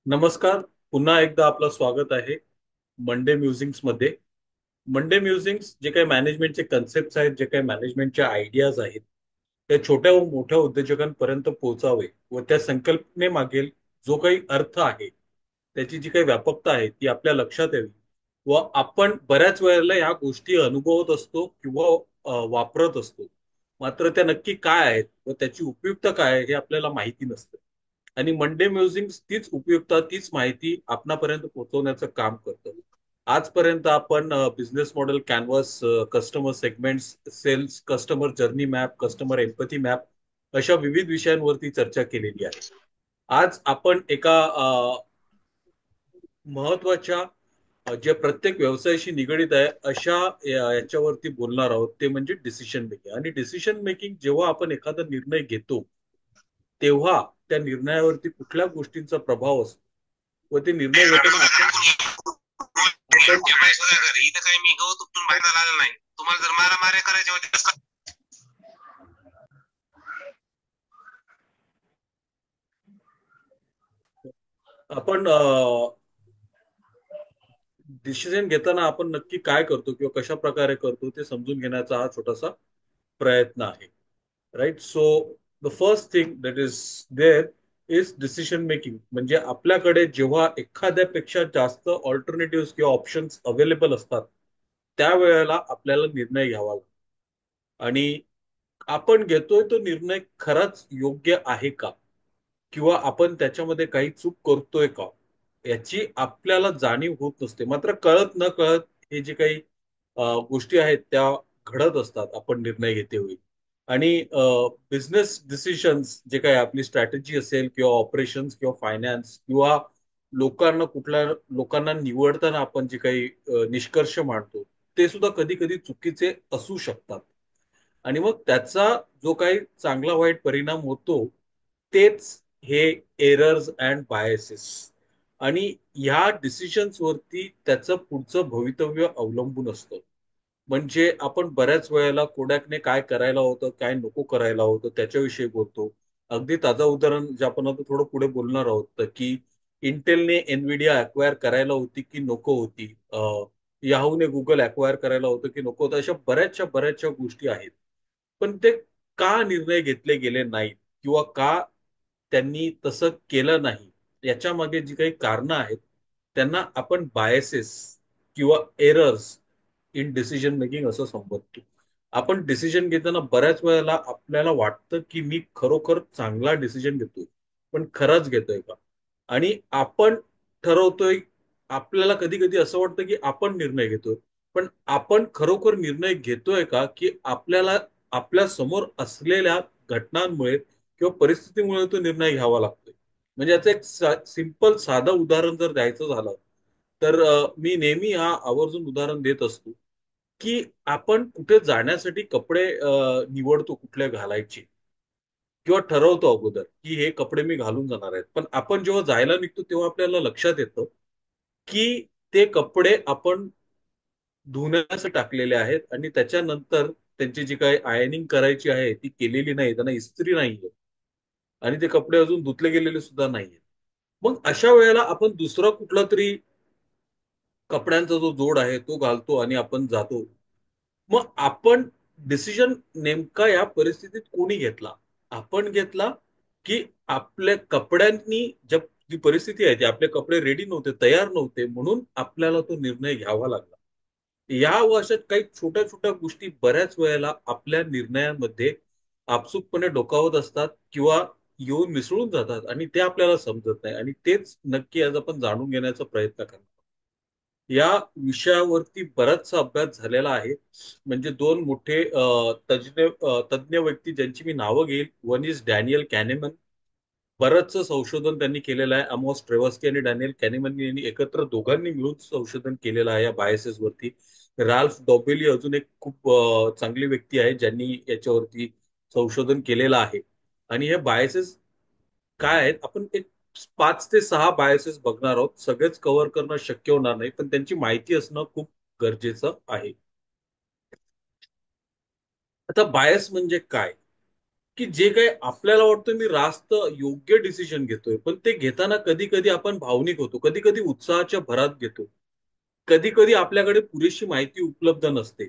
नमस्कार. पुन्हा एकदा आपलं स्वागत आहे मंडे म्युझिंग्स मध्ये. मंडे म्युझिंग्स जे काही मॅनेजमेंटचे कन्सेप्ट आहेत, जे काही मॅनेजमेंटच्या आयडियाज आहेत, ते छोट्या व मोठ्या उद्योजकांपर्यंत पोहोचावे व त्या संकल्पनेमागील जो काही अर्थ आहे, त्याची जी काही व्यापकता आहे ती आपल्या लक्षात यावी. व आपण बऱ्याच वेळेला ह्या गोष्टी अनुभवत असतो किंवा वापरत असतो. मात्र त्या नक्की काय आहेत व त्याची उपयुक्तता काय आहे हे आपल्याला माहिती नसतं. आणि मंडे म्युझिंग तीच उपयुक्तता, तीच माहिती आपणापर्यंत पोहोचवण्याचं काम करतं. आजपर्यंत आपण business model canvas, customer segments, sales, customer journey map, customer empathy map अशा विविध विषयांवरती चर्चा केलेली आहे. आज आपण एका महत्वाच्या जे प्रत्येक व्यवसायाशी निगडित आहे अशा याच्यावरती बोलणार आहोत, ते म्हणजे डिसिशन मेकिंग. आणि डिसिशन मेकिंग जेव्हा आपण एखादा निर्णय घेतो, तेव्हा त्या निर्णयावरती कुठल्या गोष्टींचा प्रभाव असतो व ते निर्णय घेताना आपण इथं काही मी गवत उपटून बाहेर आलेला नाही. तुम्हाला जर मारामाऱ्या करायच्या होत्या आपण डिसिजन घेताना आपण नक्की काय करतो किंवा कशा प्रकारे करतो ते समजून घेण्याचा हा छोटासा प्रयत्न आहे. Right. So the first thing that is there is decision making. म्हणजे आपल्याकडे जेव्हा एखाद्यापेक्षा जास्त ऑल्टरनेटिव्ह किंवा ऑप्शन्स अवेलेबल असतात, त्यावेळेला आपल्याला निर्णय घ्यावा लागतो. आणि आपण घेतोय तो निर्णय खराच योग्य आहे का, किंवा आपण त्याच्यामध्ये काही चूक करतोय का, याची आपल्याला जाणीव होत नसते. मात्र कळत न कळत हे जे काही गोष्टी आहेत त्या घडत असतात आपण निर्णय घेतेवेळी. आणि बिझनेस डिसिशन्स जे काही आपली स्ट्रॅटेजी असेल किंवा ऑपरेशन्स किंवा फायनान्स किंवा लोकांना निवडताना आपण जे काही निष्कर्ष मांडतो, ते सुद्धा कधी कधी चुकीचे असू शकतात. आणि मग त्याचा जो काही चांगला वाईट परिणाम होतो, तेच हे एरर्स अँड बायसेस. आणि ह्या डिसिशन्स वरती त्याचं पुढचं भवितव्य अवलंबून असतं. म्हणजे आपण बऱ्याच वेळेला कोडॅकने काय करायला होतं, काय नको करायला होतं त्याच्याविषयी बोलतो. अगदी ताजं उदाहरण जे आपण आता थोडं पुढे बोलणार आहोत, तर की इंटेलने एनविडिया अक्वायर करायला होती की नको होती, याहूने गुगल अक्वायर करायला होतं की नको होतं, अशा बऱ्याचशा बऱ्याचशा गोष्टी आहेत. पण ते का निर्णय घेतले गेले नाहीत किंवा का त्यांनी तसं केलं नाही, याच्या मागे जी काही कारणं आहेत, त्यांना आपण बायसेस किंवा एरर्स इन डिसिजन मेकिंग असं संबोधतो. आपण डिसिजन घेताना बऱ्याच वेळेला आपल्याला वाटतं की मी खरोखर चांगला डिसिजन घेतोय, पण खरंच घेतोय का? आणि आपण ठरवतोय. आपल्याला कधी कधी असं वाटतं की आपण निर्णय घेतोय, पण आपण खरोखर निर्णय घेतोय का, की आपल्याला आपल्या समोर असलेल्या घटनांमुळे किंवा परिस्थितीमुळे तो निर्णय घ्यावा लागतोय. म्हणजे याचं एक सिंपल साधं उदाहरण जर द्यायचं झालं, तर मी नेहमी हा आवर्जून उदाहरण देत असतो, की आपण कुठे जाण्यासाठी कपडे निवडतो कुठले घालायचे, किंवा ठरवतो अगोदर की हे कपडे मी घालून जाणार आहेत. पण आपण जेव्हा जायला निघतो तेव्हा आपल्याला लक्षात येतं की ते कपडे आपण धुण्यासाठी टाकलेले आहेत आणि त्याच्यानंतर त्यांची जी काही आयनिंग करायची आहे ती केलेली नाही, त्यांना इस्त्री नाहीये, आणि ते कपडे अजून धुतले गेलेले सुद्धा नाहीये. मग अशा वेळेला आपण दुसरा कुठला तरी कपड्यांचा जो जोड आहे तो घालतो आणि आपण जातो. मग आपण डिसिजन नेमका या परिस्थितीत कोणी घेतला? आपण घेतला, की आपल्या कपड्यांनी जी परिस्थिती आहे ती आपले कपडे रेडी नव्हते, तयार नव्हते, म्हणून आपल्याला तो निर्णय घ्यावा लागला. या वर्षात काही छोट्या छोट्या गोष्टी बऱ्याच वेळेला आपल्या निर्णयांमध्ये आपसुकपणे डोकावत असतात किंवा येऊन मिसळून जातात, आणि ते आपल्याला समजत नाही. आणि तेच नक्की आज आपण जाणून घेण्याचा प्रयत्न करतो. या विषयावरती बराचसा अभ्यास झालेला आहे. म्हणजे दोन मोठे तज्ञ व्यक्ती ज्यांची मी नावं घेईल. One is Daniel Kahneman. बरंचसं संशोधन त्यांनी केलेलं आहे. अमोस ट्रेव्हस्की आणि डॅनियल कॅनेमन यांनी एकत्र दोघांनी मिळून संशोधन केलेलं आहे या बायसेस वरती. राल्फ डॉबेली अजून एक खूप चांगली व्यक्ती आहे ज्यांनी याच्यावरती संशोधन केलेलं आहे. आणि हे बायसेस काय आहेत, आपण एक 5 ते 6 बायसेस बघणार आहोत. सगळेच कव्हर करणं शक्य होणार नाही, पण त्यांची माहिती असणं खूप गरजेचं आहे. आता बायस म्हणजे काय? की जे काही आपल्याला वाटतं मी रास्त योग्य डिसिजन घेतोय, पण ते घेताना कधी कधी आपण भावनिक होतो, कधी कधी उत्साहाच्या भरात घेतो, कधी कधी आपल्याकडे पुरेशी माहिती उपलब्ध नसते.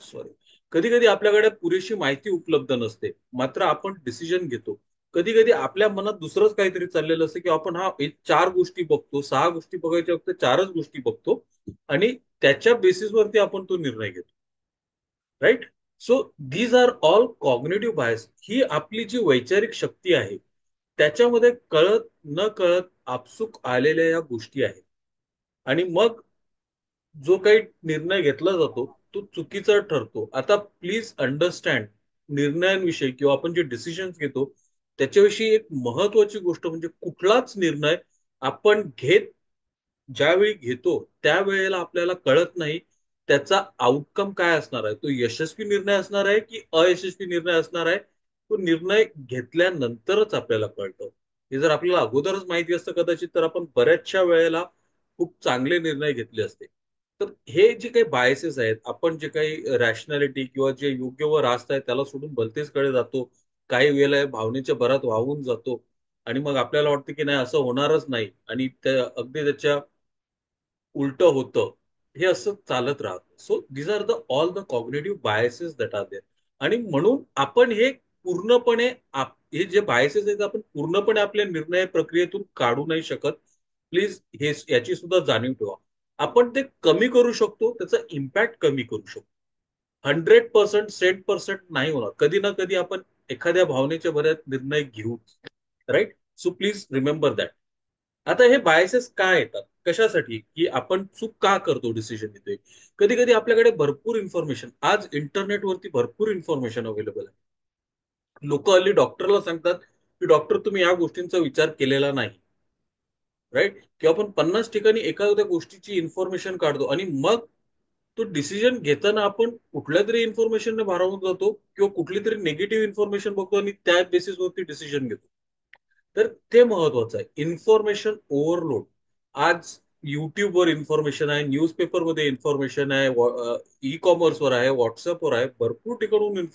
सॉरी. कधी कधी आपल्याकडे पुरेशी माहिती उपलब्ध नसते, मात्र आपण डिसिजन घेतो. कधी कधी आपल्या मनात दुसरंच काहीतरी चाललेलं असतं, की आपण हा एक चार गोष्टी बघतो, सहा गोष्टी बघायच्या फक्त चारच गोष्टी बघतो, आणि त्याच्या बेसिसवरती आपण तो निर्णय घेतो. Right. So these are all cognitive bias. ही आपली जी वैचारिक शक्ती आहे, त्याच्यामध्ये कळत न कळत आपसूक आलेल्या या गोष्टी आहेत. आणि मग जो काही निर्णय घेतला जातो तो चुकीचा ठरतो. आता प्लीज अंडरस्टँड, निर्णयांविषयी किंवा आपण जे डिसिजन्स घेतो त्याच्याविषयी एक महत्वाची गोष्ट म्हणजे कुठलाच निर्णय आपण ज्यावेळी घेतो त्यावेळेला आपल्याला कळत नाही त्याचा आउटकम काय असणार आहे, तो यशस्वी निर्णय असणार आहे की अयशस्वी निर्णय असणार आहे. तो निर्णय घेतल्यानंतरच आपल्याला कळतं. हे जर आपल्याला अगोदरच माहिती असतं कदाचित तर आपण बऱ्याचशा वेळेला खूप चांगले निर्णय घेतले असते. तर हे जे काही बायसेस आहेत, आपण जे काही रॅशनॅलिटी किंवा जे योग्य व रास्त आहे त्याला सोडून भलतेच जातो. काही वेळेला भावनेच्या भरात वाहून जातो, आणि मग आपल्याला वाटतं की नाही असं होणारच नाही, आणि अगदी त्याच्या उलट होतं. हे असं चालत राहतं. So these are the all the cognitive biases that are there. आणि म्हणून आपण हे पूर्णपणे हे जे बायसेस आहेत आपण पूर्णपणे आपल्या निर्णय प्रक्रियेतून काढू नाही शकत. प्लीज हे याची सुद्धा जाणीव ठेवा. आपण ते कमी करू शकतो, त्याचा इम्पॅक्ट कमी करू शकतो. 100% 100% नाही होणार, कधी ना कधी आपण एखाद्या भावनेच्या भरात निर्णय घेऊ. Right. So please remember that. आता हे बायसेस काय येतात कशासाठी, की आपण चूक का करतो डिसिजन घेतोय. कधी कधी आपल्याकडे भरपूर इन्फॉर्मेशन, आज इंटरनेटवरती भरपूर इन्फॉर्मेशन अवेलेबल आहे. लोक हल्ली डॉक्टरला सांगतात की डॉक्टर तुम्ही या गोष्टींचा विचार केलेला नाही. राईट. किंवा आपण 50 ठिकाणी एखाद्या गोष्टीची इन्फॉर्मेशन काढतो आणि मग तो डिसिजन घेताना आपण कुठल्या तरी इन्फॉर्मेशन भारावून जातो किंवा कुठली तरी निगेटिव्ह इन्फॉर्मेशन बघतो आणि त्या बेसिसवरती डिसिजन घेतो. तर ते महत्वाचं आहे, इन्फॉर्मेशन ओव्हरलोड. आज युट्यूबवर इन्फॉर्मेशन आहे, न्यूजपेपरमध्ये इन्फॉर्मेशन आहे, ई कॉमर्सवर आहे, व्हॉट्सअपवर आहे, भरपूर ठिकाणून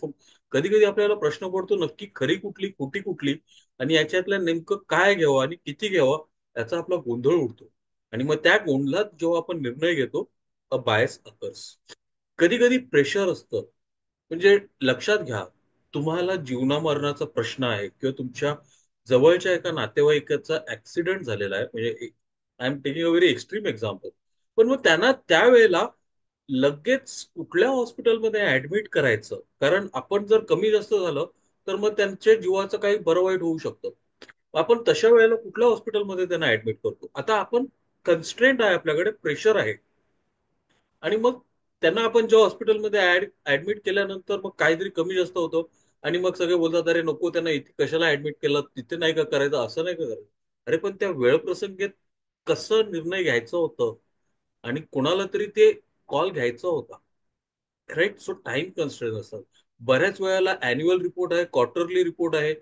कधी कधी आपल्याला प्रश्न पडतो नक्की खरी कुठली खोटी कुठली, आणि याच्यातल्या नेमकं काय घ्यावं आणि किती घ्यावं याचा आपला गोंधळ उडतो. आणि मग त्या गोंधळात जेव्हा आपण निर्णय घेतो, अ बायस अकर्स. कधी कधी प्रेशर असतं. म्हणजे लक्षात घ्या, तुम्हाला जीवनामरणाचा प्रश्न आहे किंवा तुमच्या जवळच्या एका नातेवाईकाचा ऍक्सिडेंट झालेला आहे, म्हणजे I am taking a very extreme example. पण मग त्यांना त्यावेळेला लगेच कुठल्या हॉस्पिटलमध्ये ऍडमिट करायचं, कारण आपण जर कमी जास्त झालं तर मग त्यांच्या जीवाचं काही बरं वाईट होऊ शकतं. आपण तशा वेळेला कुठल्या हॉस्पिटलमध्ये त्यांना ऍडमिट करतो. आता आपण कन्स्ट्रेंट आहे, आपल्याकडे प्रेशर आहे, आणि मग त्यांना आपण जेव्हा हॉस्पिटलमध्ये ऍडमिट केल्यानंतर मग काहीतरी कमी जास्त होतं, आणि मग सगळे बोलतात अरे नको त्यांना इथे कशाला ऍडमिट केलं, तिथे नाही का करायचं, असं नाही का करायचं. अरे पण त्या वेळ प्रसंगीत कसं निर्णय घ्यायचं होतं, आणि कोणाला तरी ते कॉल घ्यायचा होता. राईट. सो टाइम कन्स्ट्रेंट असतात. बऱ्याच वेळेला अॅन्युअल रिपोर्ट आहे, क्वार्टरली रिपोर्ट आहे,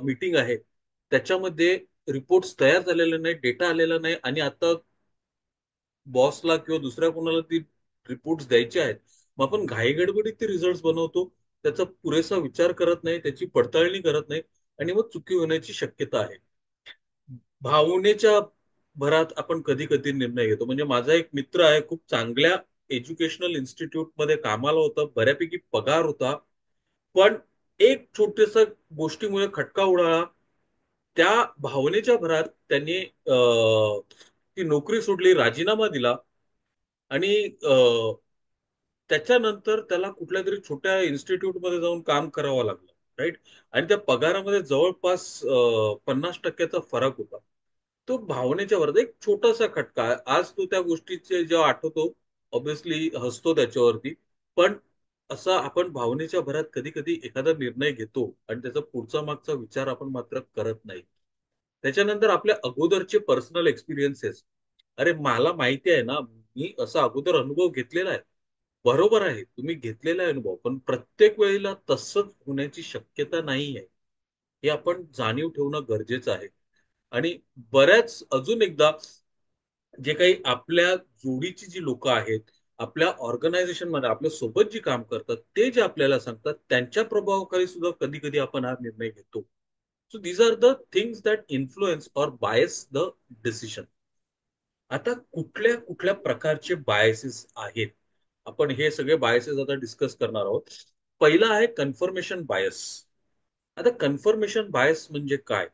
मीटिंग आहे, त्याच्यामध्ये रिपोर्ट तयार झालेले नाही, डेटा आलेला नाही, आणि आता बॉसला किंवा दुसऱ्या कोणाला ती रिपोर्ट द्यायचे आहेत. मग आपण घाईगडबडीत ते रिझल्ट बनवतो, त्याचा पुरेसा विचार करत नाही, त्याची पडताळणी करत नाही, आणि मग चुकी होण्याची शक्यता आहे. भावनेच्या भरात आपण कधी कधी निर्णय घेतो. म्हणजे माझा एक मित्र आहे, खूप चांगल्या एज्युकेशनल इन्स्टिट्यूट मध्ये कामाला होता, बऱ्यापैकी पगार होता, पण एक छोट्याशा गोष्टीमुळे खटका उडाला. त्या भावनेच्या भरात त्यांनी ती नोकरी सोडली, राजीनामा दिला, आणि त्याच्यानंतर त्याला कुठल्या तरी छोट्या इन्स्टिट्यूटमध्ये जाऊन काम करावं लागलं. राईट. आणि त्या पगारामध्ये जवळपास 50% फरक होता. तो भावनेच्या वरती एक छोटासा खटका आहे. आज तो त्या गोष्टीचे जेव्हा आठवतो ऑब्विसली हसतो त्याच्यावरती. पण असा आपण भावनेच्या भरात कधी कधी एखादा निर्णय घेतो आणि त्याचा पुढचा मागचा विचार आपण मात्र करत नाही. त्याच्यानंतर आपल्या अगोदरचे पर्सनल एक्सपिरियन्सेस. अरे मला माहिती आहे ना, मी असा अगोदर अनुभव घेतलेला आहे. बरोबर आहे, तुम्ही घेतलेला आहे अनुभव, पण प्रत्येक वेळेला तसंच होण्याची शक्यता नाही आहे. हे आपण जाणीव ठेवणं गरजेचं आहे. आणि बऱ्याच अजून एकदा, जे काही आपल्या जोडीची जी लोक आहेत, आपल्या ऑर्गनायझेशन मध्ये आपल्या सोबत जी काम करतात ते जे आपल्याला सांगतात त्यांच्या प्रभावाखाली सुद्धा कधी कधी आपण हा निर्णय घेतो. So these are the things that influence or bias the decision. आता कुठल्या कुठल्या प्रकारचे बायसेस आहेत, आपण हे सगळे बायसेस आता डिस्कस करणार आहोत. पहिला आहे कन्फर्मेशन बायस. आता कन्फर्मेशन बायस म्हणजे काय,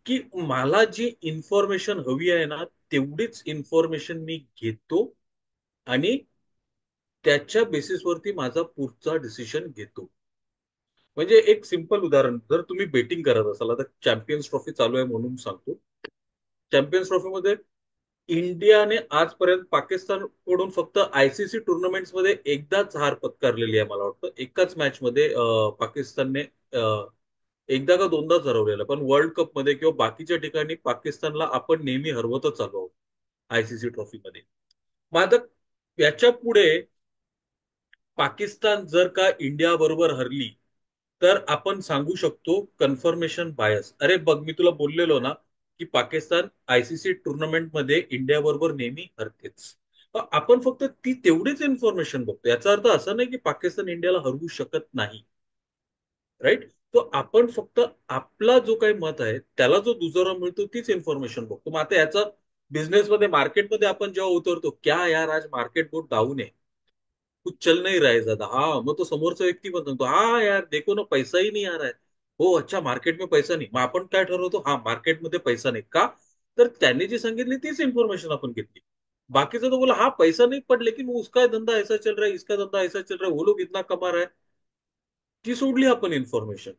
की मला जी इन्फॉर्मेशन हवी आहे ना तेवढीच इन्फॉर्मेशन मी घेतो आणि त्याच्या बेसिसवरती माझा पुढचा डिसिशन घेतो. म्हणजे एक सिंपल उदाहरण, जर तुम्ही बेटिंग करत असाल, आता चॅम्पियन्स ट्रॉफी चालू आहे म्हणून सांगतो. चॅम्पियन्स ट्रॉफीमध्ये इंडियाने आजपर्यंत पाकिस्तानकडून फक्त आयसीसी टुर्नामेंट्स मध्ये एकदाच हार पत्कारलेली आहे. मला वाटतं एकाच मॅच मध्ये पाकिस्तानने एकदा का दोनदाच हरवलेलं, पण वर्ल्ड कप मध्ये किंवा बाकीच्या ठिकाणी पाकिस्तानला आपण नेहमी हरवतच आलो आहोत आयसीसी ट्रॉफीमध्ये. मग आता याच्या पुढे पाकिस्तान जर का इंडिया बरोबर हरली तर आपण सांगू शकतो कन्फर्मेशन बायस. अरे बघ, मी तुला बोललेलो ना की पाकिस्तान आयसीसी टुर्नामेंट मध्ये इंडिया बरोबर नेहमी हरतेच. आपण फक्त ती तेवढीच इन्फॉर्मेशन बघतो, याचा अर्थ असा नाही की पाकिस्तान इंडियाला हरवू शकत नाही. राईट. तो आपण फक्त आपला जो काही मत आहे त्याला जो दुजोरा मिळतो तीच इन्फॉर्मेशन बघतो. मग आता याचा बिझनेसमध्ये मार्केटमध्ये आपण जेव्हा उतरतो, क्या यार आज मार्केट बहुत डाऊन आहे, कुछ चल नहीं रहा है ज्यादा, हाँ, मग तो समोरचा व्यक्ती पण सांगतो, हा यार देखो ना पैसा ही नहीं आ रहा है. हो अच्छा, मार्केट में पैसा नहीं. मग आपण काय ठरवतो, हा मार्केटमध्ये पैसा नाही का, तर त्यांनी जी सांगितली तीच इन्फॉर्मेशन आपण घेतली. बाकीचा तो बोला हाँ पैसा नहीं पर लेकिन उसका धंधा ऐसा चल रहा है, इसका धंधा ऐसा चल रहा है, वो लोग इतना कमा रहा है, ती सोडली आपण इन्फॉर्मेशन.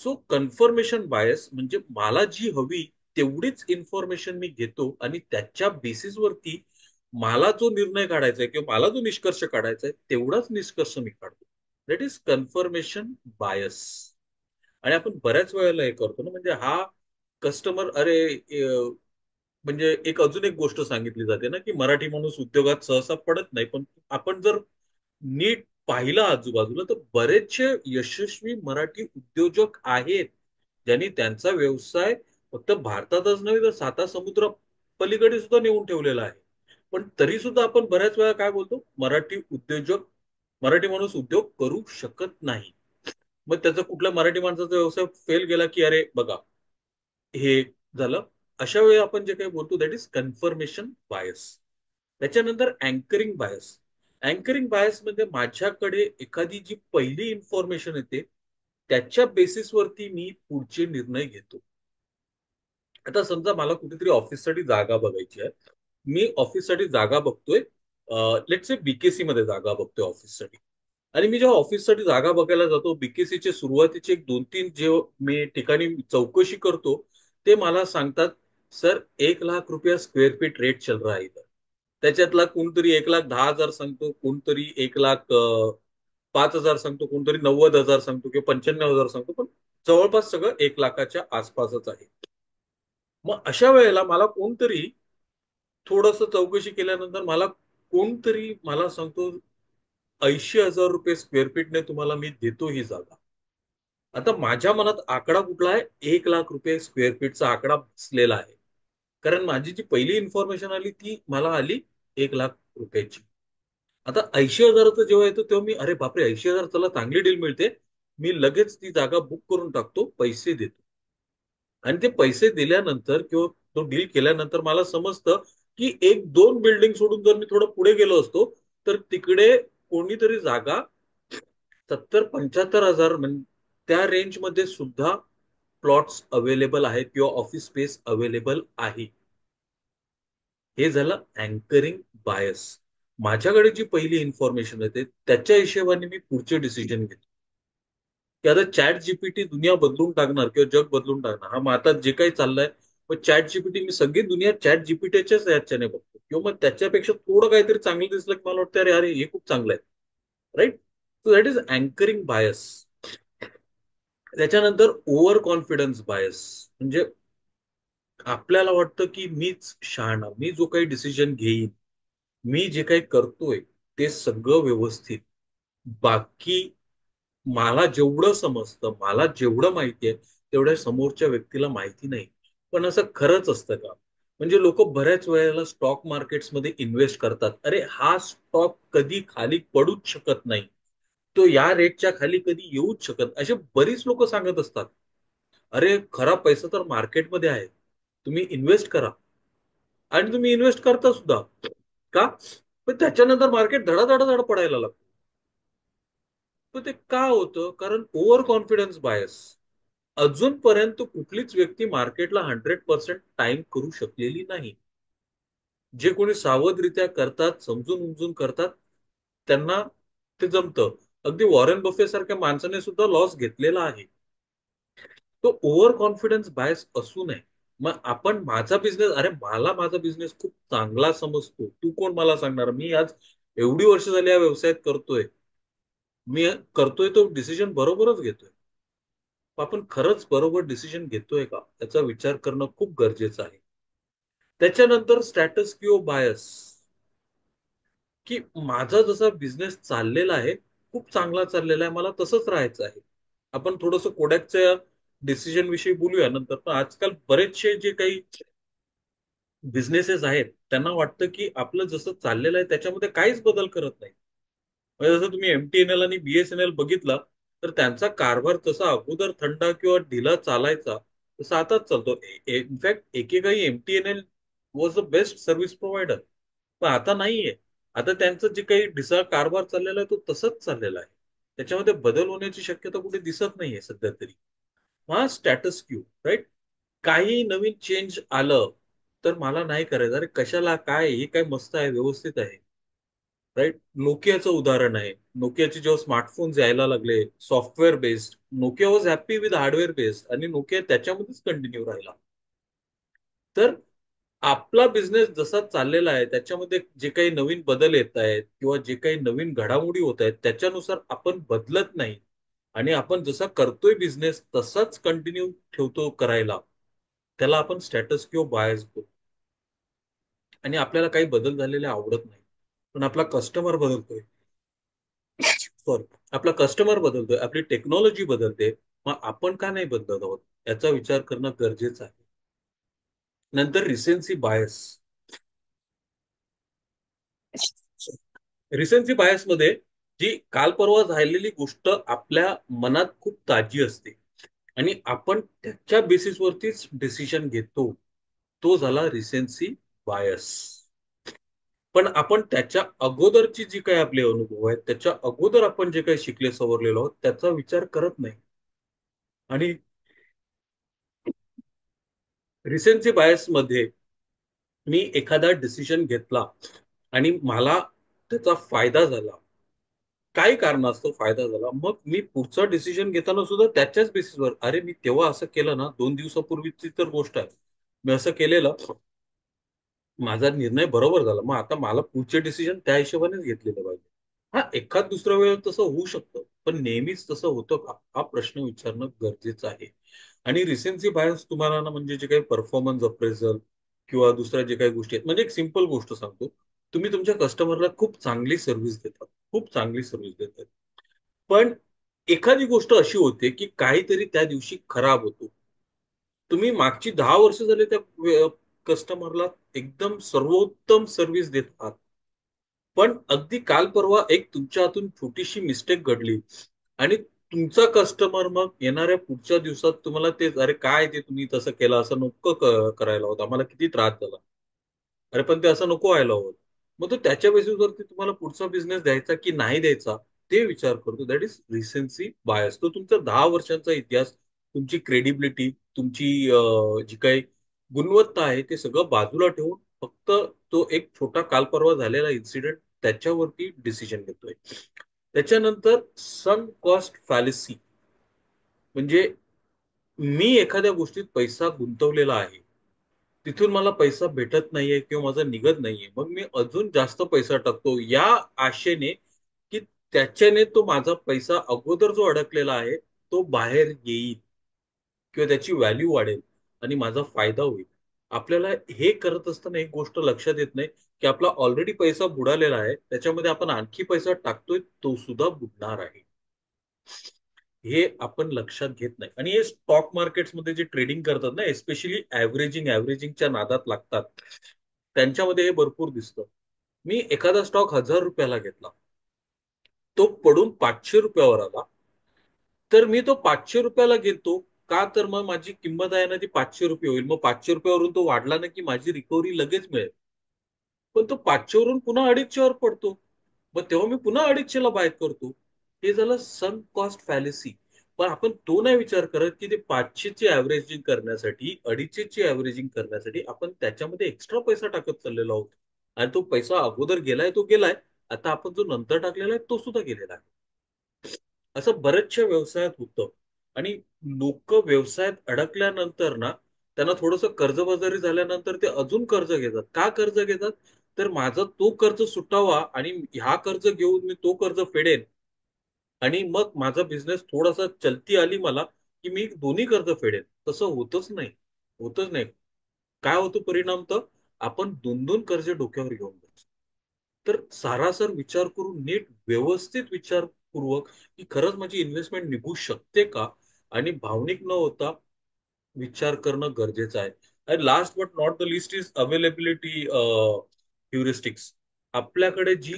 सो कन्फर्मेशन बायस म्हणजे मला जी हवी तेवढीच इन्फॉर्मेशन मी घेतो आणि त्याच्या बेसिसवरती मला जो निर्णय काढायचा आहे किंवा मला जो निष्कर्ष काढायचा आहे तेवढाच निष्कर्ष मी काढतो. That is confirmation bias. आणि आपण बऱ्याच वेळेला हे करतो ना, म्हणजे हा कस्टमर, अरे म्हणजे एक अजून एक गोष्ट सांगितली जाते ना की मराठी माणूस उद्योगात सहसा पडत नाही, पण आपण जर नीट पाहिलं आजूबाजूला तर बरेचसे यशस्वी मराठी उद्योजक आहेत ज्यांनी त्यांचा व्यवसाय फक्त भारतातच नव्हे तर साता समुद्र पलीकडे सुद्धा नेऊन ठेवलेला आहे. पण तरी सुद्धा आपण बऱ्याच वेळा काय बोलतो, मराठी उद्योजक, मराठी माणूस उद्योग करू शकत नाही. मग त्याचा कुठल्या मराठी माणसाचा व्यवसाय फेल गेला की अरे बघा हे झालं. अशा वेळी आपण जे काही बोलतो दॅट इज कन्फर्मेशन बायस. त्याच्यानंतर अँकरिंग बायस. अँकरिंग बायस म्हणजे माझ्याकडे एखादी जी पहिली इन्फॉर्मेशन येते त्याच्या बेसिसवरती मी पुढचे निर्णय घेतो. आता समजा मला कुठेतरी ऑफिससाठी जागा बघायची आहे, मी ऑफिससाठी जागा बघतोय, लेट्स से बीकेसी मध्ये जागा बघतोय ऑफिससाठी. आणि मी जेव्हा ऑफिससाठी जागा बघायला जातो, बीकेसीचे सुरुवातीचे एक दोन तीन जे मी ठिकाणी चौकशी करतो ते मला सांगतात, सर 1 लाख रुपया स्क्वेअर फीट रेट चल रहा है इधर. त्याच्यातला कोणतरी 1,10,000 सांगतो, कोणतरी 1,05,000 सांगतो, कोणतरी 90,000 सांगतो किंवा 95,000 सांगतो, पण जवळपास सगळं 1 लाखाच्या आसपासच आहे. मग अशा वेळेला मला कोणतरी थोडस चौकशी केल्यानंतर मला कोणतरी मला सांगतो 80,000 रुपये स्क्वेअर फीटने तुम्हाला मी देतो ही जागा. आता माझ्या मनात आकडा कुठला आहे, 1 लाख रुपये स्क्वेअर फीटचा आकडा बसलेला आहे. कारण माझी जी पहिली इन्फॉर्मेशन आली ती मला आली 1 लाख रुपयाची. आता 80,000चं जेव्हा येतो तेव्हा मी, अरे बापरे, 80,000, चला चांगली डील मिळते, मी लगेच ती जागा बुक करून टाकतो, पैसे देतो. आणि ते पैसे दिल्यानंतर किंवा तो डील केल्यानंतर मला समजतं की एक दोन बिल्डिंग सोडून जर मी थोडं पुढे गेलो असतो तर तिकडे कोणीतरी जागा 70-75 हजार त्या रेंजमध्ये सुद्धा प्लॉट्स अवेलेबल आहेत किंवा ऑफिस स्पेस अवेलेबल आहे. हे झालं अँकरिंग बायस. माझ्याकडे जी पहिली इन्फॉर्मेशन येते त्याच्या हिशोबाने मी पुढचे डिसिजन घेतो. की आता चॅट जीपीटी दुनिया बदलून टाकणार किंवा जग बदलून टाकणार, हा मग आता जे काही चाललंय, मग चॅट जीपीटी, मी सगळी दुनिया चॅट जीपीटीच्याच याच्याने बघतो किंवा मग त्याच्यापेक्षा थोडं काहीतरी चांगलं दिसलं की मला वाटतं अरे अरे हे खूप चांगलं आहे. Right. So that is anchoring bias. त्याच्यानंतर ओव्हर कॉन्फिडन्स बायस. म्हणजे आपल्याला वाटतं की मीच शहाणा, मी जो काही डिसिजन घेईन, मी जे काही करतोय ते सगळं व्यवस्थित, बाकी मला जेवढं समजतं, मला जेवढं माहिती आहे तेवढ्या समोरच्या व्यक्तीला माहिती नाही. पण असं खरंच असतं का? म्हणजे लोक बऱ्याच वेळेला स्टॉक मार्केट्समध्ये इन्व्हेस्ट करतात. अरे हा स्टॉक कधी खाली पडूच शकत नाही, तो या रेटच्या खाली कधी येऊच शकत, असे बरीच लोक सांगत असतात. अरे खरा पैसा तर मार्केटमध्ये आहे, तुम्ही इन्व्हेस्ट करा. आणि तुम्ही इन्व्हेस्ट करता सुद्धा. का? पण त्याच्यानंतर मार्केट धडाधड पडायला लागतं. तर ते का होतं? कारण ओव्हर कॉन्फिडन्स बायस. अजूनपर्यंत कुठलीच व्यक्ती मार्केटला 100% टाइम करू शकलेली नाही. जे कोणी सावधरित्या करतात, समजून उमजून करतात, त्यांना ते जमतं. अगदी वॉरेन बफे सारख्या माणसाने सुद्धा लॉस घेतलेला आहे. तो ओव्हर कॉन्फिडन्स बायस असू नये. मग आपण माझा बिझनेस, अरे मला माझा बिझनेस खूप चांगला समजतो, तू कोण मला सांगणार? मी आज एवढी वर्ष झाली या व्यवसायात करतोय, मी करतोय तो डिसिजन बरोबरच घेतोय. आपण खरंच बरोबर डिसिजन घेतोय का याचा विचार करणं खूप गरजेचं आहे. त्याच्यानंतर स्टॅटस किओ बायस, की माझा जसा बिझनेस चाललेला आहे, खूप चांगला चाललेला आहे, मला तसंच राहायचं आहे. आपण थोडंसं कोडॅकच्या डिसिजन विषयी बोलूया नंतर. पण आजकाल बरेचसे जे काही बिझनेसेस आहेत, त्यांना वाटतं की आपलं जसं चाललेलं आहे त्याच्यामध्ये काहीच बदल करत नाही. म्हणजे जसं तुम्ही एमटीएनएल आणि बीएसएनएल बघितला, तर त्यांचा कारभार तसा अगोदर थंडा किंवा ढिला चालायचा, तसा आताच चालतो. इनफॅक्ट एकेकाळी MTNL was the best service provider, पण आता नाहीये. आता त्यांचं जे काही ढिसा कारभार चाललेला आहे तो तसंच चाललेला आहे. त्याच्यामध्ये बदल होण्याची शक्यता कुठे दिसत नाहीये सध्या तरी. हा स्टॅटस क्यू, राईट. काही नवीन चेंज आलं तर मला नाही करायचं. अरे कशाला, काय हे काय मस्त आहे, व्यवस्थित आहे, राईट. नोकियाचं उदाहरण आहे. नोकियाचे जेव्हा स्मार्टफोन्स यायला लागले software based, Nokia was happy with hardware based आणि नोकिया त्याच्यामध्येच कंटिन्यू राहिला. तर आपला बिझनेस जसा चाललेला आहे त्याच्यामध्ये जे काही नवीन बदल येत आहेत किंवा जे काही नवीन घडामोडी होत आहेत त्याच्यानुसार आपण बदलत नाही, आणि आपण जसा करतोय बिझनेस तसाच कंटिन्यू ठेवतो करायला, त्याला आपण स्टॅटस किंवा बायस बोलतो. आणि आपल्याला काही बदल झालेले आवडत नाही. पण आपला कस्टमर बदलतोय, सॉरी, आपला कस्टमर बदलतोय, आपली टेक्नॉलॉजी बदलते, मग आपण का नाही बदलत आहोत याचा विचार करणं गरजेचं आहे. नंतर रिसेन्सी बायस. रिसेन्सी बायस मध्ये जी काल परवा झालेली गोष्ट आपल्या मनात खूप ताजी असते आणि आपण त्याच्या बेसिसवरतीच डिसिजन घेतो, तो झाला रिसेन्सी बायस. पण आपण त्याच्या अगोदरची जी काही आपले अनुभव आहेत, त्याच्या अगोदर आपण जे काही शिकले सवरलेलो आहोत त्याचा विचार करत नाही. आणि रिसेन्सी बायस मध्ये मी एखादा डिसिजन घेतला आणि मला त्याचा फायदा झाला, काही कारणास्तव फायदा झाला, मग मी पुढचा डिसिजन घेताना सुद्धा त्याच्याच बेसिसवर, अरे मी तेव्हा असं केलं ना, 2 दिवसापूर्वीची तर गोष्ट आहे, मी असं केलेलं, माझा निर्णय बरोबर झाला, मग आता मला पुढचे डिसिजन त्या हिशोबानेच घेतलेलं पाहिजे. हा एखाद दुसऱ्या वेळेला तसं होऊ शकतं, पण नेहमीच तसं होतं का हा प्रश्न विचारणं गरजेचं आहे. आणि रिसेन्सी बायस तुम्हाला ना, म्हणजे जे काही परफॉर्मन्स अप्रेझल किंवा दुसऱ्या जे काही गोष्टी आहेत, म्हणजे एक सिंपल गोष्ट सांगतो, तुम्ही तुमच्या कस्टमरला खूप चांगली सर्व्हिस देतात, खूप चांगली सर्व्हिस देतात, पण एखादी गोष्ट अशी होते की काहीतरी त्या दिवशी खराब होतो. तुम्ही मागची 10 वर्ष झाले त्या कस्टमरला एकदम सर्वोत्तम सर्व्हिस देतात, पण अगदी काल परवा एक तुमच्या हातून छोटीशी मिस्टेक घडली आणि तुमचा कस्टमर मग येणाऱ्या पुढच्या दिवसात तुम्हाला ते, अरे काय ते तुम्ही तसं केलं, असं नको करायला होतं, आम्हाला किती त्रास झाला, अरे पण ते असं नको व्हायला होत. मग तो त्याच्या बेसिसवरती तुम्हाला पुढचा बिझनेस द्यायचा की नाही द्यायचा ते विचार करतो. That is recency bias. तो तुमचा 10 वर्षांचा इतिहास, तुमची क्रेडिबिलिटी, तुमची जी काही गुणवत्ता आहे ते सगळं बाजूला ठेवून फक्त तो एक छोटा काल परवा झालेला इन्सिडेंट त्याच्यावरती डिसिजन घेतोय. त्याच्यानंतर सन कॉस्ट फॅलेसी, म्हणजे मी एखाद्या गोष्टीत पैसा गुंतवलेला आहे, तिथून मला पैसा भेटत नाहीये किंवा माझा निघत नाहीये, मग मी अजून जास्त पैसा टाकतो या आशेने की त्याच्याने तो माझा पैसा अगोदर जो अडकलेला आहे तो बाहेर येईल किंवा त्याची व्हॅल्यू वाढेल आणि माझा फायदा होईल. आपल्याला हे करत असताना एक गोष्ट लक्षात येत नाही की आपला ऑलरेडी पैसा बुडालेला आहे, त्याच्यामध्ये आपण आणखी पैसा टाकतोय, तो सुद्धा बुडणार आहे. हे आपण लक्षात घेत नाही. आणि हे स्टॉक मार्केट्समध्ये जे ट्रेडिंग करतात ना, एस्पेशली ॲव्हरेजिंगच्या नादात लागतात, त्यांच्यामध्ये हे भरपूर दिसतं. मी एखादा स्टॉक 1,000 रुपयाला घेतला, तो पडून 500 रुपयावर आला, तर मी तो 500 रुपयाला घेतो. का? तर मग माझी किंमत आहे ना ती 500 रुपये होईल. मग 500 रुपयावरून तो वाढला ना की माझी रिकव्हरी लगेच मिळेल. पण तो 500 वरून पुन्हा 250 वर पडतो. मग तेव्हा मी पुन्हा 250 ला बाय करतो. हे झालं सम कॉस्ट फॅलेसी. पण आपण तो नाही विचार करत की ते 500 ची ऍव्हरेजिंग करण्यासाठी, 250 ची ऍव्हरेजिंग करण्यासाठी आपण त्याच्यामध्ये एक्स्ट्रा पैसा टाकत चाललेलो आहोत. आणि तो पैसा अगोदर गेलाय तो गेलाय. आता आपण जो नंतर टाकलेला आहे तो सुद्धा गेलेला आहे. असं बऱ्याचशा व्यवसायात होतं. आणि लोक व्यवसायात अडकल्यानंतर ना, त्यांना थोडंसं कर्जबाजारी झाल्यानंतर ते अजून कर्ज घेतात. का कर्ज घेतात? तर माझा तो कर्ज सुटावा आणि ह्या कर्ज घेऊन मी तो कर्ज फेडेन. आणि मग माझा बिझनेस थोडासा चलती आली मला, की मी दोन्ही कर्ज फेडेन. तसं होतच नाही. होतच नाही. काय होतो परिणाम? तर आपण दोन दोन कर्ज डोक्यावर घेऊन बसतो. तर सारासार विचार करून, नीट व्यवस्थित विचारपूर्वक, की खरंच माझी इन्व्हेस्टमेंट निघू शकते का? आणि भावनिक न होता विचार करणं गरजेचं आहे. आणि last but not the list is availability heuristics. आपल्याकडे जी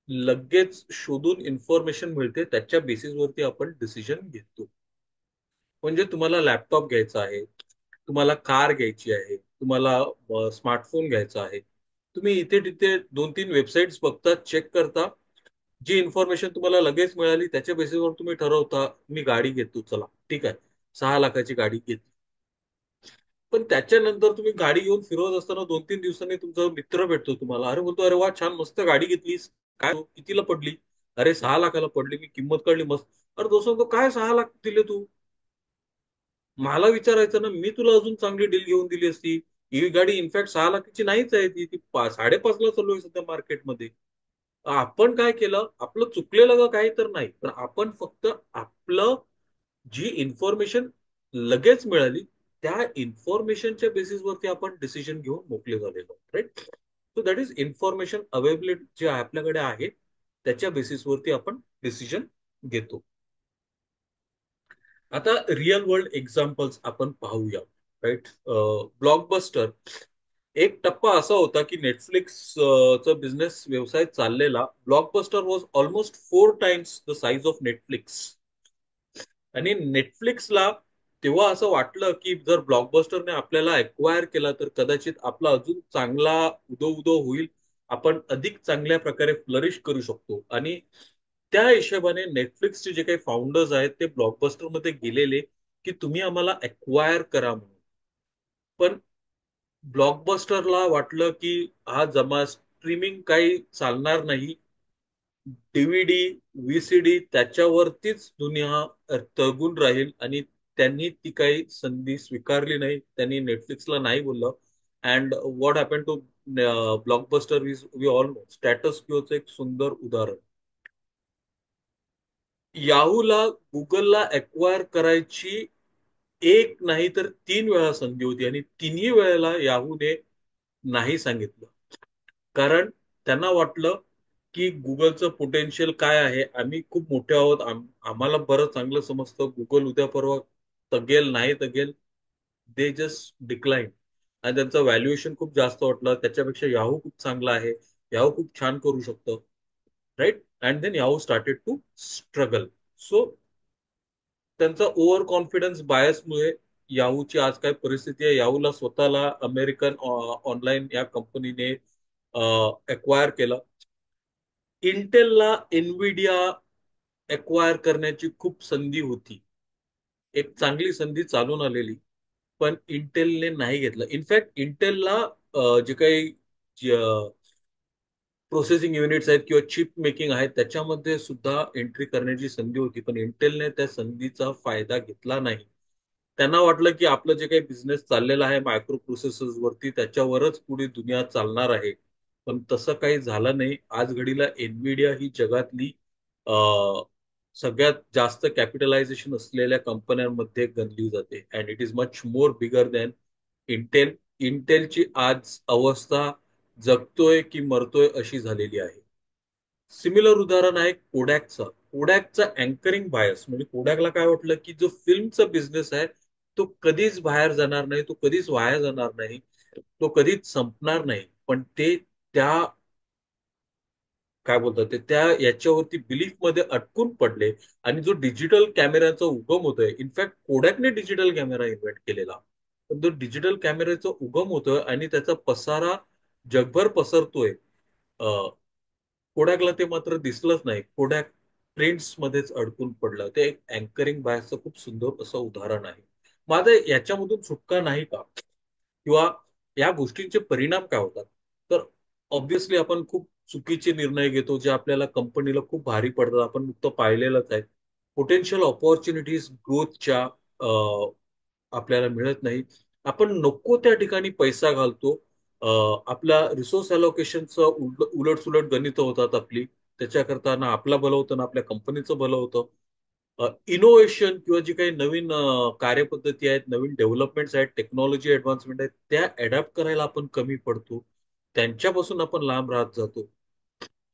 लगेच शोधून इन्फॉर्मेशन मिळते त्याच्या बेसिसवरती आपण डिसिजन घेतो. म्हणजे तुम्हाला लॅपटॉप घ्यायचा आहे, तुम्हाला कार घ्यायची आहे, तुम्हाला स्मार्टफोन घ्यायचा आहे. तुम्ही इथे तिथे 2-3 वेबसाईट्स बघता, चेक करता. जी इन्फॉर्मेशन तुम्हाला लगेच मिळाली त्याच्या बेसिसवर तुम्ही ठरवता, मी गाडी घेतो चला. ठीक आहे. 6 लाखाची गाडी घेतली. पण त्याच्यानंतर तुम्ही गाडी घेऊन फिरवत असताना 2-3 दिवसांनी तुमचा मित्र भेटतो तुम्हाला. अरे बोलतो, अरे वा छान मस्त गाडी घेतलीस. काय हो? कितीला पडली? अरे 6 लाखाला पडली. मी किंमत काढली मस्त. अरे दोस्त, तो काय 6 लाख दिले तू? मला विचारायचं ना, मी तुला अजून चांगली डील घेऊन दिली असती. ही गाडी इनफॅक्ट 6 लाखाची नाहीच आहे, ती ती 5.5 ला चालू आहे सध्या मार्केटमध्ये. आपण काय केलं? आपलं चुकलेलं का काही तर नाही. पण आपण फक्त आपलं जी इन्फॉर्मेशन लगेच मिळाली, त्या इन्फॉर्मेशनच्या बेसिसवरती आपण डिसिजन घेऊन मोकळे झालेलो, right? So that is information availability जे आपल्याकडे आहे त्याच्या बेसिसवरती आपण डिसिजन घेतो. आता रिअल वर्ल्ड एक्झाम्पल्स आपण पाहूया, राईट? ब्लॉकबस्टर एक टप्पा असा होता की नेटफ्लिक्स चा बिझनेस व्यवसाय चाललेला. Blockbuster was almost 4 times the size of Netflix. आणि नेटफ्लिक्सला तेव्हा असं वाटलं की जर ब्लॉकबस्टरने आपल्याला अक्वायर केला तर कदाचित आपला अजून चांगला उदो उदो होईल. आपण अधिक चांगल्या प्रकारे फ्लरिश करू शकतो. आणि त्या हिशोबाने नेटफ्लिक्सचे जे काही फाउंडर्स आहेत ते ब्लॉकबस्टर मध्ये गेलेले की तुम्ही आम्हाला अक्वायर करा म्हणून. पण ब्लॉकबस्टरला वाटलं की हा जमा स्ट्रीमिंग काही चालणार नाही. डीव्हीडी, व्हीसीडी त्याच्यावरतीच दुनिया तगून राहील. आणि त्यांनी ती काही संधी स्वीकारली नाही. त्यांनी नेटफ्लिक्सला नाही बोललं. And what happen to Blockbuster is we all know. Status क्यूचं एक सुंदर उदाहरण. याहूला गुगलला अक्वायर करायची एक नाही तर 3 वेळा संधी होती आणि तिन्ही वेळेला याहूने नाही सांगितलं. कारण त्यांना वाटलं की गुगलचं पोटेन्शियल काय आहे, आम्ही खूप मोठे आहोत, आम्हाला बरं चांगलं समजतं, गुगल उद्या परवा तगेल नाही तगेल. They just decline. आणि त्यांचं व्हॅल्युएशन खूप जास्त वाटलं. त्याच्यापेक्षा याहू खूप चांगला आहे, याहू खूप छान करू शकतं, right? And then Yahoo started to struggle. So त्यांचा ओव्हर कॉन्फिडन्स बायसमुळे याहूची आज काय परिस्थिती आहे. याहूला स्वतःला अमेरिकन ऑनलाईन या कंपनीने एक्वायर केलं. इंटेलला एनविडिया एक्वायर करण्याची खूप संधी होती. एक चांगली संधी चालून आलेली. पण इंटेलने नाही घेतलं. इनफॅक्ट इंटेलला जे काही प्रोसेसिंग युनिट्स आहेत किंवा चिप मेकिंग आहे त्याच्यामध्ये सुद्धा एंट्री करण्याची संधी होती. पण इंटेलने त्या संधीचा फायदा घेतला नाही. त्यांना वाटलं की आपलं जे काही बिझनेस चाललेला आहे मायक्रो प्रोसेसर्स वरती त्याच्यावरच पुढे दुनिया चालणार आहे. पण तसं काही झालं नाही. आज घडीला एनविडिया ही जगातली अ, सगळ्यात जास्त कॅपिटलायझेशन असलेल्या कंपन्यांमध्ये गणली जाते. And it is much more bigger than Intel. इंटेलची आज अवस्था जगतोय की मरतोय अशी झालेली आहे. सिमिलर उदाहरण आहे कोडॅकचं. कोडॅकचा अँकरिंग बायस, म्हणजे कोडॅकला काय वाटलं की जो फिल्मचा बिझनेस आहे तो कधीच बाहेर जाणार नाही, तो कधीच वाया जाणार नाही, तो कधीच संपणार नाही. पण ते त्या काय बोलतात ते त्या याच्यावरती बिलीफ मध्ये अटकून पडले. आणि जो डिजिटल कॅमेऱ्याचा उगम होतोय, इनफॅक्ट कोडॅकने डिजिटल कॅमेरा इन्व्हेंट केलेला, पण तो डिजिटल कॅमेऱ्याचा उगम होतोय आणि त्याचा पसारा जगभर पसरतोय. कोडॅकला ते मात्र दिसलंच नाही. कोडॅक ट्रेंड्स मध्येच अडकून पडलं. ते एक अँकरिंग बायसचं खूप सुंदर असं उदाहरण आहे. माझं याच्यामधून सुटका नाही का, किंवा या गोष्टींचे परिणाम काय होतात? तर ऑब्व्हियसली आपण खूप चुकीचे निर्णय घेतो जे आपल्याला कंपनीला खूप भारी पडतात. आपण नुकतं पाहिलेलंच आहे. पोटेन्शियल ऑपॉर्च्युनिटीज ग्रोथच्या आपल्याला मिळत नाही. आपण नको त्या ठिकाणी पैसा घालतो. आपल्या रिसोर्स अलोकेशनचं उलट गणित होतात आपली. त्याच्याकरता ना आपलं भलं होतं ना आपल्या कंपनीचं भलं होतं. इनोव्हेशन किंवा जी काही नवीन कार्यपद्धती आहेत, नवीन डेव्हलपमेंट्स आहेत, टेक्नॉलॉजी ऍडव्हान्समेंट आहेत, त्या अडॅप्ट करायला आपण कमी पडतो. त्यांच्यापासून आपण लांब राहत जातो.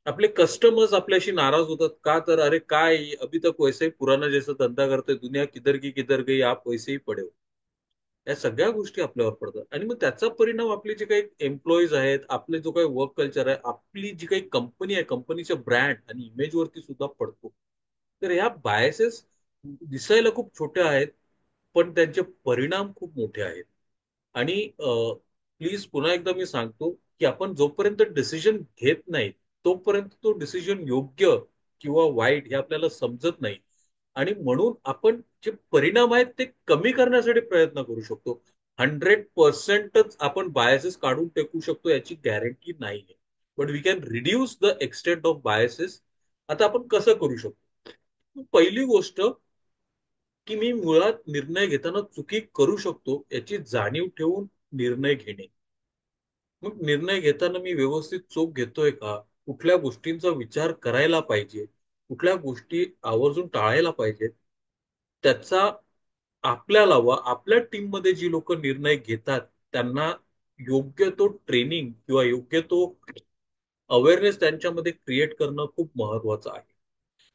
आपले कस्टमर्स आपल्याशी नाराज होतात का? तर अरे काय, अभी तक वैसे ही पुराना जैसा धंदा करते, दुनिया किधर की किधर गई, आप वैसे ही पडे हो. या सगळ्या गोष्टी आपल्यावर पडतात आणि मग त्याचा परिणाम आपले जे काही एम्प्लॉईज आहेत, आपले जो काही वर्क कल्चर आहे, आपली जी काही कंपनी आहे, कंपनीच्या ब्रँड आणि इमेज वरती सुद्धा पडतो. तर ह्या बायसेस दिसायला खूप छोट्या आहेत, पण त्यांचे परिणाम खूप मोठे आहेत. आणि प्लीज पुन्हा एकदा मी सांगतो की आपण जोपर्यंत डिसिजन घेत नाही तोपर्यंत तो डिसिजन योग्य किंवा वाईट हे आपल्याला समजत नाही. आणि म्हणून आपण जे परिणाम आहेत ते कमी करण्यासाठी प्रयत्न करू शकतो. 100%च आपण बायसेस काढून टाकू शकतो याची गॅरंटी नाही. But we can reduce the extent of biases. आता आपण कसं करू शकतो? पहिली गोष्ट की मी मुळात निर्णय घेताना चुकी करू शकतो याची जाणीव ठेवून निर्णय घेणे. मग निर्णय घेताना मी व्यवस्थित चूक घेतोय का? कुठल्या गोष्टींचा विचार करायला पाहिजे? कुठल्या गोष्टी आवर्जून टाळायला पाहिजेत? त्याचा आपल्याला व आपल्या टीम मध्ये जी लोक निर्णय घेतात त्यांना योग्य तो ट्रेनिंग किंवा योग्य तो अवेअरनेस त्यांच्यामध्ये क्रिएट करणं खूप महत्वाचं आहे.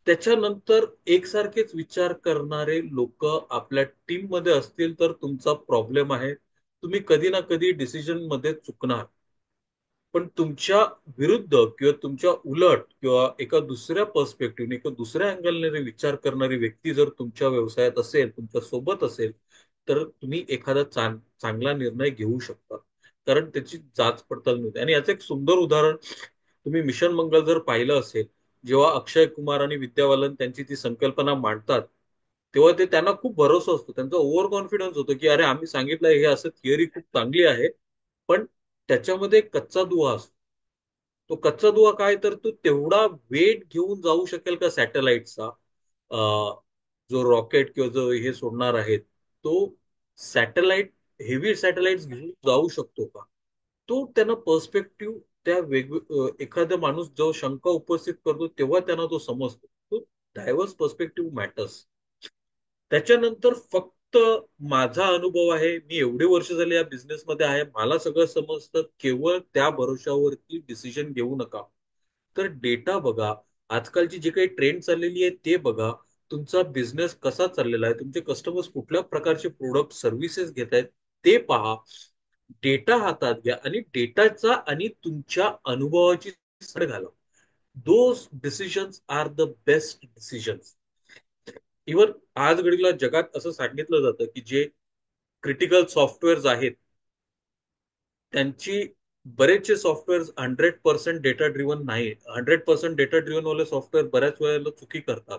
त्याच्यानंतर एकसारखेच विचार करणारे लोक आपल्या टीम मध्ये असतील तर तुमचा प्रॉब्लेम आहे. तुम्ही कधी ना कधी डिसिजन मध्ये चुकणार. पण तुमच्या विरुद्ध किंवा तुमच्या उलट किंवा एका दुसऱ्या पर्स्पेक्टिव्हने एका दुसऱ्या अँगलने विचार करणारी व्यक्ती जर तुमच्या व्यवसायात असेल, तुमच्या सोबत असेल, तर तुम्ही एखादा चांगला निर्णय घेऊ शकता. कारण त्याची जाच पडताळ नव्हती. आणि याचं एक सुंदर उदाहरण तुम्ही मिशन मंगळ जर पाहिलं असेल, जेव्हा अक्षय कुमार आणि विद्या बालन त्यांची ती संकल्पना मांडतात, तेव्हा ते त्यांना खूप भरोसा असतो. त्यांचा ओव्हर कॉन्फिडन्स होतो की अरे आम्ही सांगितलं हे असं थिअरी खूप चांगली आहे, पण त्याच्यामध्ये एक कच्चा दुवा असतो. तो कच्चा दुवा काय, तर तो तेवढा वेट घेऊन जाऊ शकेल का सॅटेलाइटचा, जो रॉकेट किंवा जो हे सोडणार आहेत, तो सॅटेलाइट हेवी सॅटेलाइट घेऊन जाऊ शकतो का? तो त्यांना पर्स्पेक्टिव्ह त्या एखादा माणूस जो शंका उपस्थित करतो तेव्हा त्यांना तो समजतो. तो डायव्हर्स पर्स्पेक्टिव्ह मॅटर्स. त्याच्यानंतर फक्त माझा अनुभव आहे, मी एवढे वर्ष झाले या बिझनेसमध्ये आहे, मला सगळं समजतं, केवळ त्या भरोशावरती डिसिजन घेऊ नका. तर डेटा बघा, आजकालची जी काही ट्रेंड चाललेली आहे ते बघा, तुमचा बिझनेस कसा चाललेला आहे, तुमचे कस्टमर्स कुठल्या प्रकारचे प्रोडक्ट सर्व्हिसेस घेत आहेत ते पहा. डेटा हातात घ्या आणि डेटाचा आणि तुमच्या अनुभवाची सड घाला. Those decisions are the best decisions. Even आज घडीला जगात असं सांगितलं जातं की जे क्रिटिकल सॉफ्टवेअर्स आहेत त्यांची बरेचसे सॉफ्टवेअर 100% डेटा ड्रिव्हन नाही. 100% डेटा ड्रिव्हन वाले सॉफ्टवेअर बऱ्याच वेळेला चुकी करतात.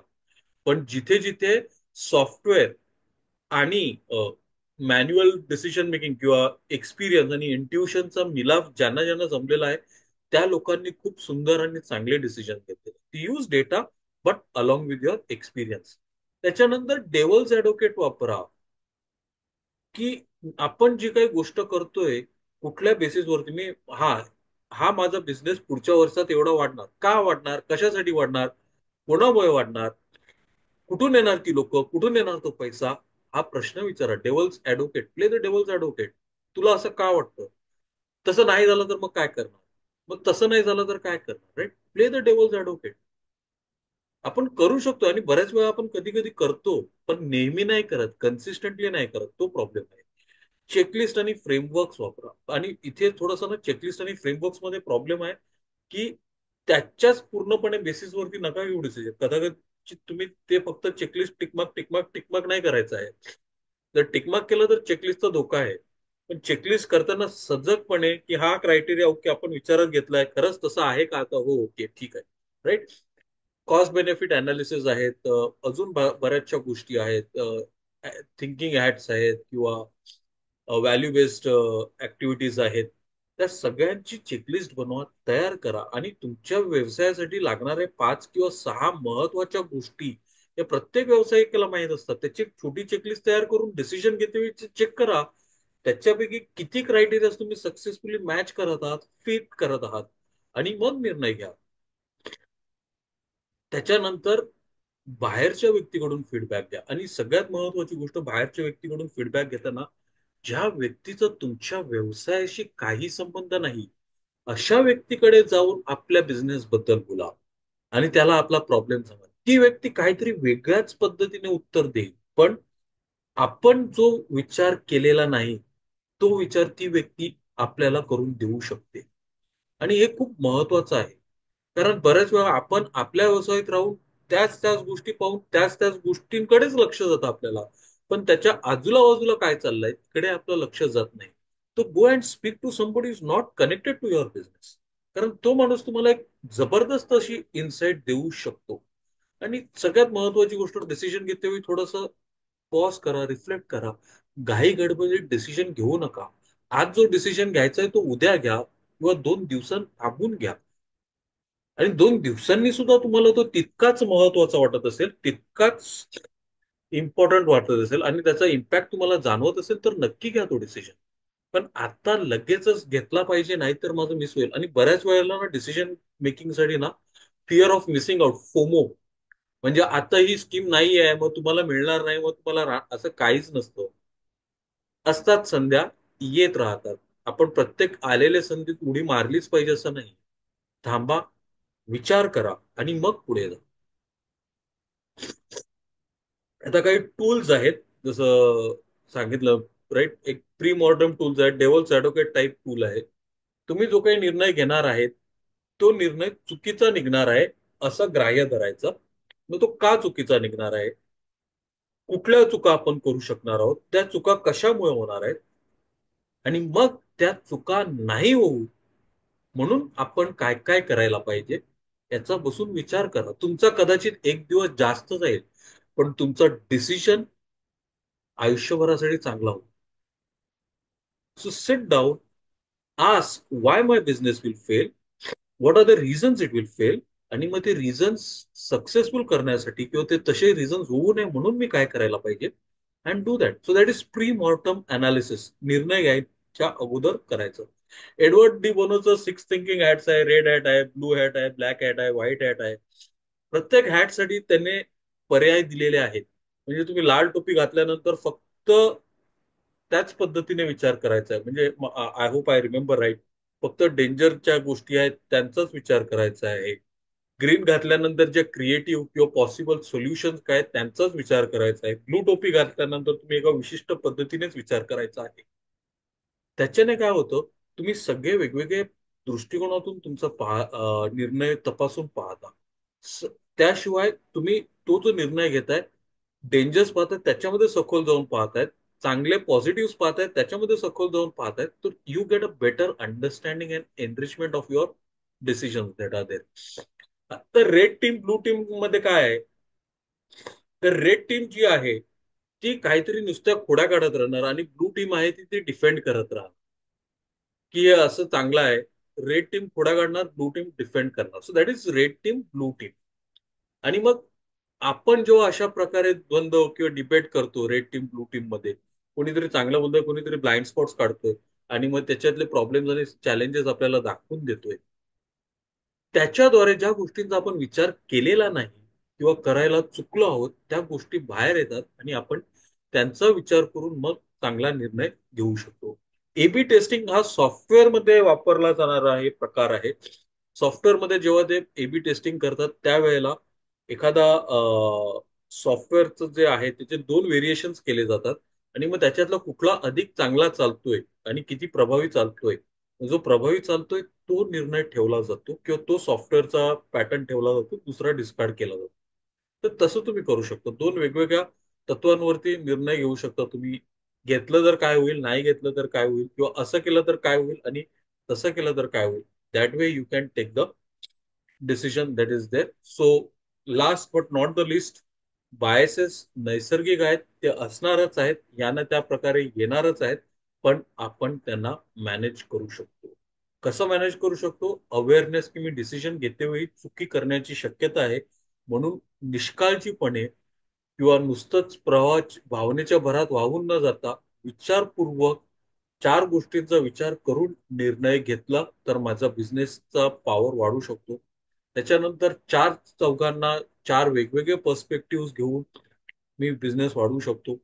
पण जिथे जिथे सॉफ्टवेअर आणि मॅन्युअल डिसिजन मेकिंग किंवा एक्सपिरियन्स आणि इंट्युशनचा मिलाफ ज्यांना ज्यांना जमलेला आहे, त्या लोकांनी खूप सुंदर आणि चांगले डिसिजन घेतले. Use data but along with your experience. त्याच्यानंतर डेव्हल्स ऍडव्होकेट वापरा, की आपण जी काही गोष्ट करतोय कुठल्या बेसिसवरती मी, हा हा माझा बिझनेस पुढच्या वर्षात एवढा वाढणार का, वाढणार कशासाठी वाढणार, कोणामुळे वाढणार, कुठून येणार ती लोक, कुठून येणार तो पैसा, हा प्रश्न विचारा. डेव्हल्स advocate, play the devil's advocate. तुला असं का वाटतं? तसं नाही झालं तर मग काय करणार? मग तसं नाही झालं तर काय करणार? Right, play the devil's advocate. आपण करू शकतो आणि बऱ्याच वेळा आपण कधी कधी करतो, पण नेहमी नाही करत, कन्सिस्टंटली नाही करत, तो प्रॉब्लेम आहे. चेकलिस्ट आणि फ्रेमवर्क्स वापरा. आणि इथे थोडंसं ना चेकलिस्ट आणि फ्रेमवर्क्स मध्ये प्रॉब्लेम आहे की त्याच्याच पूर्णपणे बेसिसवरती नका घेऊ डिसिजन. कदाचित तुम्ही ते फक्त चेकलिस्ट टिकमार्क टिकमार्क टिकमार्क नाही करायचं आहे. जर टिकमार्क केलं तर चेकलिस्टचा धोका आहे. पण चेकलिस्ट करताना सजगपणे की हा क्रायटेरिया ओके आपण विचारात घेतलाय, खरंच तसं आहे का, आता हो ओके ठीक आहे, राईट. कॉस्ट बेनिफिट अनालिसिस आहेत, अजून बऱ्याचशा गोष्टी आहेत, थिंकिंग हॅट्स आहेत किंवा व्हॅल्यू बेस्ड ऍक्टिव्हिटीज आहेत. त्या सगळ्यांची चेकलिस्ट बनवा, तयार करा आणि तुमच्या व्यवसायासाठी लागणारे 5 किंवा 6 महत्वाच्या गोष्टी या प्रत्येक व्यावसायिकाला माहीत असतात. त्याची एक छोटी चेकलिस्ट तयार करून डिसिजन घेते चेक करा. त्याच्यापैकी किती क्रायटेरिया तुम्ही सक्सेसफुली मॅच करत आहात, फिट करत आहात, आणि मग निर्णय घ्या. त्याच्यानंतर बाहेरच्या व्यक्तीकडून फीडबॅक द्या. आणि सगळ्यात महत्वाची गोष्ट, बाहेरच्या व्यक्तीकडून फीडबॅक घेताना ज्या व्यक्तीचा तुमच्या व्यवसायाशी काही संबंध नाही अशा व्यक्तीकडे जाऊन आपल्या बिझनेस बद्दल बोला आणि त्याला आपला प्रॉब्लेम सांगा. ती व्यक्ती काहीतरी वेगळ्याच पद्धतीने उत्तर देईल, पण आपण जो विचार केलेला नाही तो विचार ती व्यक्ती आपल्याला करून देऊ शकते. आणि हे खूप महत्वाचं आहे. कारण बऱ्याच वेळा आपण आपल्या व्यवसायात राहून त्याच त्याच गोष्टी पाहून त्याच त्याच गोष्टींकडेच लक्ष जातं आपल्याला, पण त्याच्या आजूला बाजूला काय चाललंय तिकडे आपलं लक्ष जात नाही. To go and speak to somebody is not connected to your business. कारण तो माणूस तुम्हाला एक जबरदस्त अशी इन्साइट देऊ शकतो. आणि सगळ्यात महत्वाची गोष्ट, डिसिजन घेतेवेळी थोडस पॉज करा, रिफ्लेक्ट करा. घाई गडबडीत डिसिजन घेऊ नका. आज जो डिसिजन घ्यायचा आहे तो उद्या घ्या किंवा 2 दिवसांत थांबून घ्या. आणि 2 दिवसांनी सुद्धा तुम्हाला तो तितकाच महत्वाचा वाटत असेल, तितकाच इम्पॉर्टंट वाटत असेल आणि त्याचा इम्पॅक्ट तुम्हाला जाणवत असेल तर नक्की घ्या तो डिसिजन. पण आता लगेचच घेतला पाहिजे, नाही तर माझं मिस होईल. आणि बऱ्याच वेळेला ना डिसिजन मेकिंग साठी ना fear of missing out, FOMO, म्हणजे आता ही स्कीम नाही आहे मग तुम्हाला मिळणार नाही, मग तुम्हाला असं काहीच नसतं. असतात संध्या, येत राहतात. आपण प्रत्येक आलेल्या संधीत उडी मारलीच पाहिजे असं नाही. थांबा, विचार करा आणि मग पुढे जा. आता काही टूल्स आहेत, जसं सांगितलं, राईट, एक प्री मॉर्टम टूल्स आहेत, डेव्हल्स ऍडव्होकेट टाईप टूल आहे. तुम्ही जो काही निर्णय घेणार आहेत तो निर्णय चुकीचा निघणार आहे असं ग्राह्य धरायचं. मग तो का चुकीचा निघणार आहे, कुठल्या चुका आपण करू शकणार आहोत, त्या चुका कशामुळे होणार आहेत, आणि मग त्या चुका नाही होऊ म्हणून आपण काय काय करायला पाहिजे याचा बसून विचार करा. तुमचा कदाचित एक दिवस जास्त जाईल, पण तुमचा डिसिजन आयुष्यभरासाठी चांगला होईल. So sit down, ask why my business will fail, what are the reasons it will fail, आणि मग ते रिझन्स सक्सेसफुल करण्यासाठी किंवा ते तसे रिझन्स होऊ नये म्हणून मी काय करायला पाहिजे, and do that. So that is pre mortem analysis, निर्णय घ्यायच्या अगोदर करायचं. एडवर्ड डी बोनोचं 6 थिंकिंग हॅट्स आहे, रेड हॅट आहे, ब्लू हॅट आहे, ब्लॅक हॅट आहे, व्हाईट हॅट आहे. प्रत्येक हॅटसाठी त्याने पर्याय दिलेले आहेत. म्हणजे तुम्ही लाल टोपी घातल्यानंतर फक्त त्याच पद्धतीने विचार करायचा आहे. म्हणजे I hope I remember right, फक्त डेंजरच्या गोष्टी आहेत त्यांचाच विचार करायचा आहे. ग्रीन घातल्यानंतर जे क्रिएटिव्ह किंवा पॉसिबल सोल्युशन्स काय आहेत, त्यांचाच विचार करायचा आहे. ब्लू टोपी घातल्यानंतर तुम्ही एका विशिष्ट पद्धतीनेच विचार करायचा आहे. त्याच्याने काय होतं, तुम्ही सगळे वेगवेगळे दृष्टिकोनातून तुमचा निर्णय तपासून पाहता. स- त्याशिवाय तुम्ही तो जो निर्णय घेताय, डेंजर्स पाहताय त्याच्यामध्ये सखोल जाऊन पाहतायत, चांगले पॉझिटिव्ह पाहतायत त्याच्यामध्ये सखोल जाऊन पाहतायत, तर you get a better understanding and enrichment of your decision that are there. तर रेड टीम ब्लू टीम मध्ये काय आहे, तर रेड टीम जी आहे ती काहीतरी नुसत्या खोड्या काढत राहणार, आणि ब्लू टीम आहे ती ती डिफेंड करत राहणार की हे असं चांगलं आहे. रेड टीम खोड्या काढणार, ब्लू टीम डिफेंड करणार. So that is red team blue team. आणि मग आपण जेव्हा अशा प्रकारे द्वंद्व किंवा डिबेट करतो रेड टीम ब्लू टीम मध्ये, कोणीतरी चांगलं बोलतोय, कोणीतरी ब्लाइंड स्पॉट्स काढतोय, आणि मग त्याच्यातले प्रॉब्लेम्स आणि चॅलेंजेस आपल्याला दाखवून देतोय, त्याच्याद्वारे ज्या गोष्टींचा आपण विचार केलेला नाही किंवा करायला चुकलो आहोत त्या गोष्टी बाहेर येतात आणि आपण त्यांचा विचार करून मग चांगला निर्णय घेऊ शकतो. एबी टेस्टिंग हा सॉफ्टवेअर मध्ये वापरला जाणारा हे प्रकार आहे. सॉफ्टवेअर मध्ये जेव्हा ते एबी टेस्टिंग करतात त्यावेळेला एखादा सॉफ्टवेअरचं जे आहे त्याचे दोन व्हेरिएशन्स केले जातात आणि मग त्याच्यातला कुठला अधिक चांगला चालतोय आणि किती प्रभावी चालतोय, जो प्रभावी चालतोय तो निर्णय ठेवला जातो किंवा तो सॉफ्टवेअरचा पॅटर्न ठेवला जातो, दुसरा डिस्कार्ड केला जातो. तर तसं तुम्ही करू शकता. दोन वेगवेगळ्या तत्वांवरती निर्णय घेऊ शकता तुम्ही. घेतलं तर काय होईल, नाही घेतलं तर काय होईल, किंवा असं केलं तर काय होईल आणि तसं केलं तर काय होईल. That way you can take the decision that is there. So last but not the least, biases नैसर्गिक आहेत, ते असणारच आहेत, यानं त्या प्रकारे येणारच आहेत. पण आपण त्यांना मॅनेज करू शकतो. कसं मॅनेज करू शकतो? अवेअरनेस की मी डिसिजन घेतेवेळी चुकी करण्याची शक्यता आहे, म्हणून निष्काळजीपणे किंवा नुसतंच भावनेच्या भरात वाहून न जाता विचारपूर्वक चार गोष्टींचा विचार करून निर्णय घेतला तर माझा बिझनेसचा पॉवर वाढू शकतो. त्याच्यानंतर चार चौघांना चार वेगवेगळे पर्स्पेक्टिव्ह घेऊन मी बिझनेस वाढवू शकतो.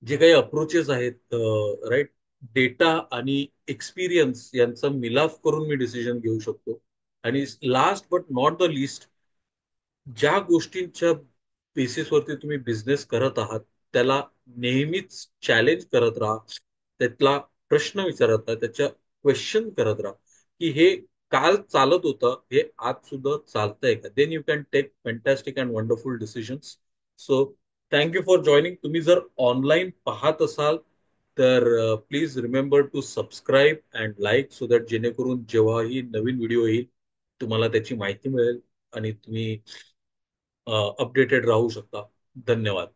जे काही अप्रोचेस आहेत, राईट, डेटा आणि एक्सपिरियन्स यांचा मिलाफ करून मी डिसिजन घेऊ शकतो. आणि last but not the list, ज्या गोष्टींच्या बेसिसवरती तुम्ही बिझनेस करत आहात त्याला नेहमीच चॅलेंज करत राहा, त्यातला प्रश्न विचारत राहा, त्याच्या क्वेश्चन करत राहा की हे काल चालत होतं, हे आज सुद्धा चालतंय का. Then you can take fantastic and wonderful decisions. So thank you for joining. तुम्ही जर ऑनलाईन पाहत असाल तर please remember to subscribe and like, so that जेणेकरून जेव्हाही नवीन व्हिडिओ येईल तुम्हाला त्याची माहिती मिळेल आणि तुम्ही अपडेटेड राहू शकता. धन्यवाद.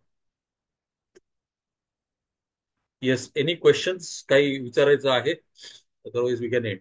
येस, एनी क्वेश्चन्स काही विचारायचं आहे? Otherwise we can end.